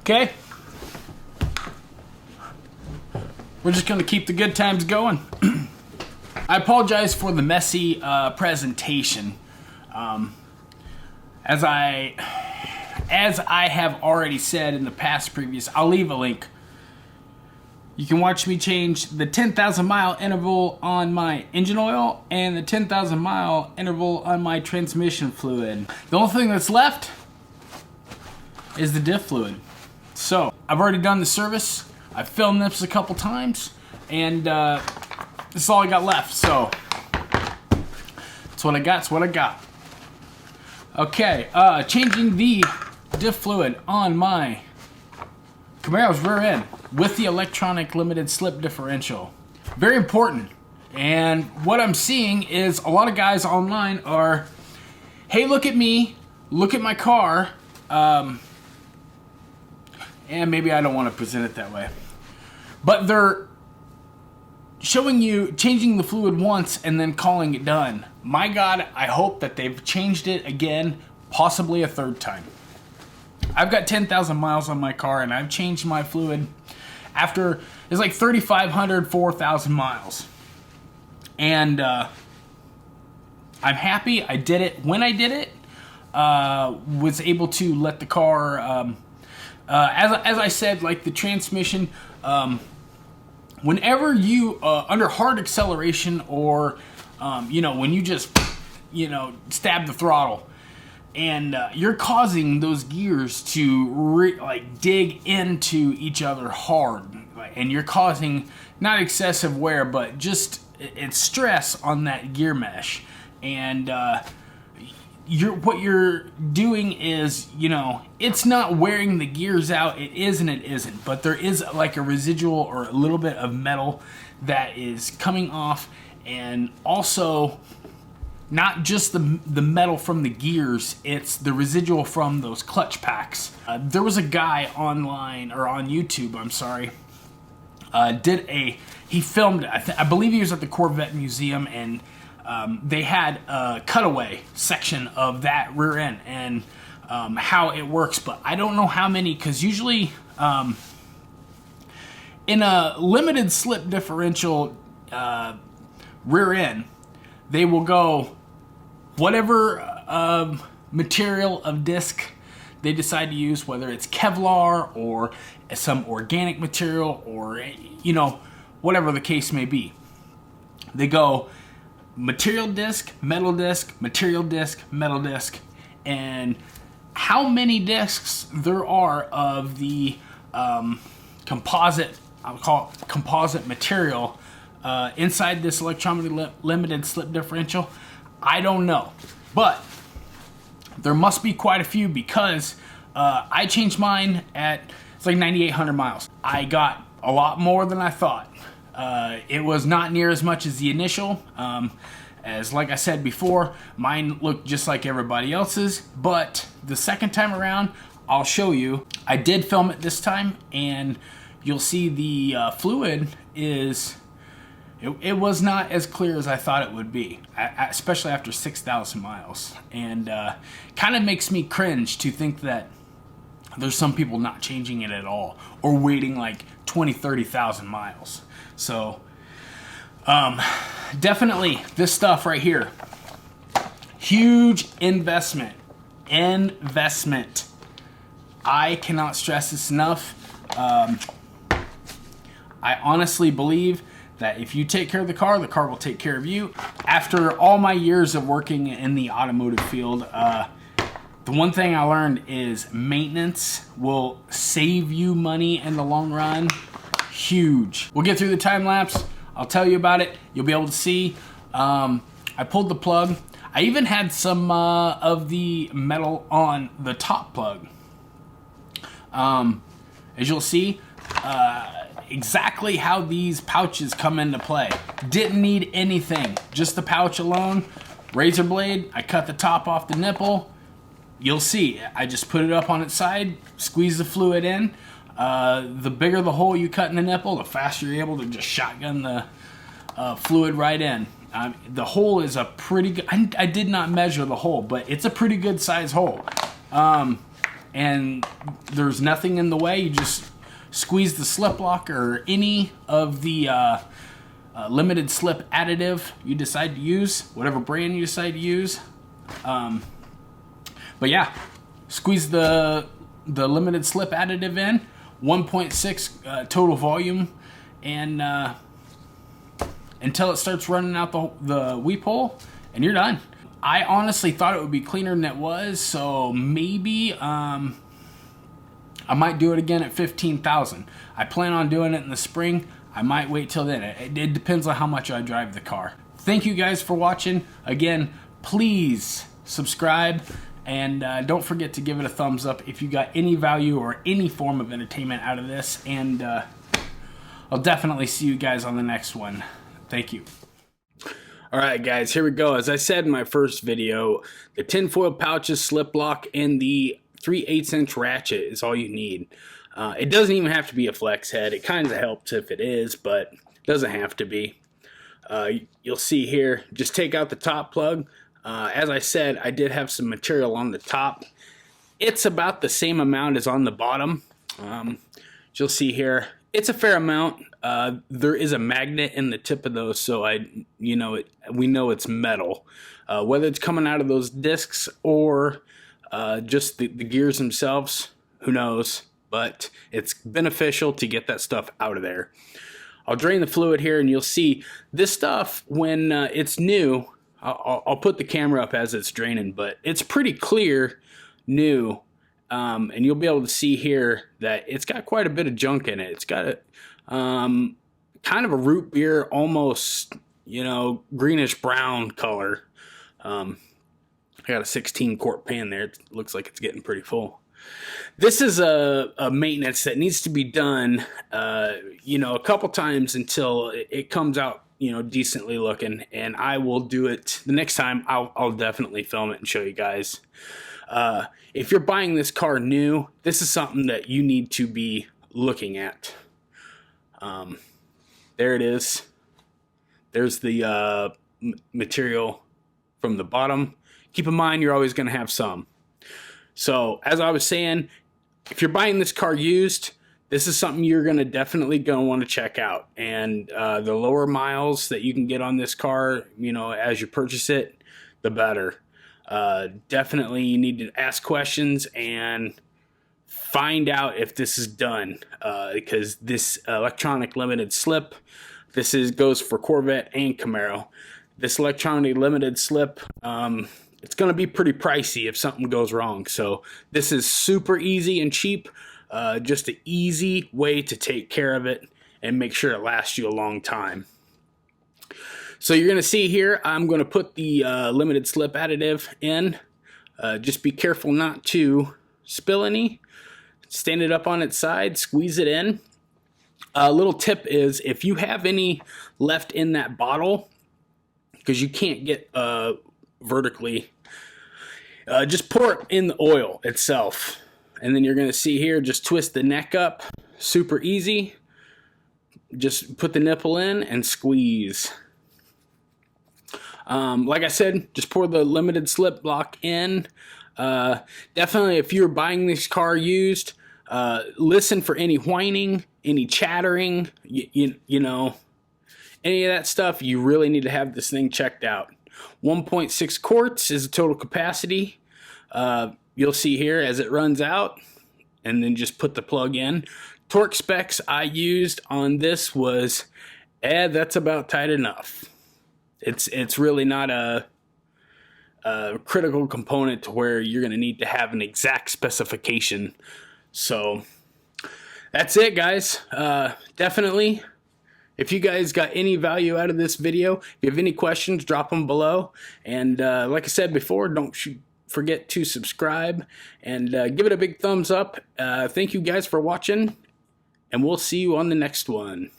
Okay? We're just gonna keep the good times going. I apologize for the messy presentation. As I have already said in the past previous, I'll leave a link. You can watch me change the 10,000 mile interval on my engine oil and the 10,000 mile interval on my transmission fluid. The only thing that's left is the diff fluid. So I've already done the service. I've filmed this a couple times, and this is all I got left. So that's what I got. That's what I got. Okay, changing the diff fluid on my Camaro's rear end with the electronic limited slip differential. Very important. And what I'm seeing is a lot of guys online are, hey, look at me, look at my car. And maybe I don't want to present it that way. But they're showing you changing the fluid once and then calling it done. My God, I hope that they've changed it again, possibly a third time. I've got 10,000 miles on my car, and I've changed my fluid after, it's like 3,500, 4,000 miles. And I'm happy I did it. When I did it, was able to let the car, as I said, like the transmission, whenever you, under hard acceleration or, when you just, stab the throttle, and you're causing those gears to dig into each other hard, and you're causing not excessive wear, but just it's stress on that gear mesh. And what you're doing is, it's not wearing the gears out. It is and it isn't, but there is like a residual or a little bit of metal that is coming off, and also not just the metal from the gears, it's the residual from those clutch packs. There was a guy online, or on YouTube, I'm sorry, he filmed it. I believe he was at the Corvette Museum, and they had a cutaway section of that rear end and how it works, but I don't know how many, because usually in a limited slip differential rear end, they will go whatever material of disc they decide to use, whether it's Kevlar or some organic material or, whatever the case may be. They go material disc, material disc, metal disc, and how many discs there are of the composite, I'll call it composite material inside this electronically limited slip differential, I don't know, but there must be quite a few, because I changed mine at, it's like 9,800 miles. I got a lot more than I thought. It was not near as much as the initial. As like I said before, mine looked just like everybody else's, but the second time around, I'll show you. I did film it this time, and you'll see the fluid is, it was not as clear as I thought it would be, especially after 6,000 miles. And kind of makes me cringe to think that there's some people not changing it at all, or waiting like 20, 30,000 miles. So definitely this stuff right here, huge investment. I cannot stress this enough. I honestly believe that if you take care of the car will take care of you. After all my years of working in the automotive field, the one thing I learned is maintenance will save you money in the long run. Huge. We'll get through the time lapse. I'll tell you about it. You'll be able to see. I pulled the plug. I even had some of the metal on the top plug. As you'll see, exactly how these pouches come into play. Didn't need anything, just the pouch alone. Razor blade, I cut the top off the nipple. You'll see, I just put it up on its side, squeeze the fluid in. The bigger the hole you cut in the nipple, the faster you're able to just shotgun the fluid right in. The hole is a pretty good, I did not measure the hole, but it's a pretty good size hole. and there's nothing in the way, you just squeeze the slip lock or any of the limited slip additive you decide to use, whatever brand you decide to use. But yeah, squeeze the limited slip additive in, 1.6 total volume, and until it starts running out the weep hole, and you're done. I honestly thought it would be cleaner than it was, so maybe I might do it again at 15,000. I plan on doing it in the spring. I might wait till then. It depends on how much I drive the car. Thank you guys for watching. Again, please subscribe, and don't forget to give it a thumbs up if you got any value or any form of entertainment out of this, and I'll definitely see you guys on the next one. Thank you. Alright guys, here we go. As I said in my first video, the tinfoil pouches, slip lock, and the 3/8" ratchet is all you need. It doesn't even have to be a flex head. It kind of helps if it is, but it doesn't have to be. You'll see here, just take out the top plug. As I said, I did have some material on the top. It's about the same amount as on the bottom. You'll see here, it's a fair amount. There is a magnet in the tip of those, so we know it's metal. Whether it's coming out of those discs or just the gears themselves, who knows? But it's beneficial to get that stuff out of there. I'll drain the fluid here, and you'll see this stuff when it's new. I'll put the camera up as it's draining, but it's pretty clear new. And you'll be able to see here that it's got quite a bit of junk in it. It's got a kind of a root beer, almost, greenish brown color. I got a 16 quart pan there. It looks like it's getting pretty full. This is a maintenance that needs to be done, a couple times until it comes out, decently looking. And I will do it the next time. I'll definitely film it and show you guys. If you're buying this car new, this is something that you need to be looking at. There it is. There's the material from the bottom. Keep in mind, you're always going to have some. So, as I was saying, if you're buying this car used, this is something you're definitely going to want to check out. And the lower miles that you can get on this car, as you purchase it, the better. Definitely you need to ask questions and find out if this is done, because this electronic limited slip, goes for Corvette and Camaro. This electronic limited slip, it's going to be pretty pricey if something goes wrong. So this is super easy and cheap, just an easy way to take care of it and make sure it lasts you a long time. So you're going to see here, I'm going to put the limited slip additive in. Just be careful not to spill any. Stand it up on its side, squeeze it in. A little tip is, if you have any left in that bottle, because you can't get vertically, just pour it in the oil itself. And then you're going to see here, just twist the neck up. Super easy. Just put the nipple in and squeeze. Like I said, just pour the limited slip lock in. Definitely, if you're buying this car used, listen for any whining, any chattering, any of that stuff. You really need to have this thing checked out. 1.6 quarts is the total capacity. You'll see here as it runs out, and then just put the plug in. Torque specs I used on this was, that's about tight enough. It's really not a critical component to where you're going to need to have an exact specification. So that's it, guys. Definitely, if you guys got any value out of this video, if you have any questions, drop them below. And like I said before, don't forget to subscribe and give it a big thumbs up. Thank you guys for watching, and we'll see you on the next one.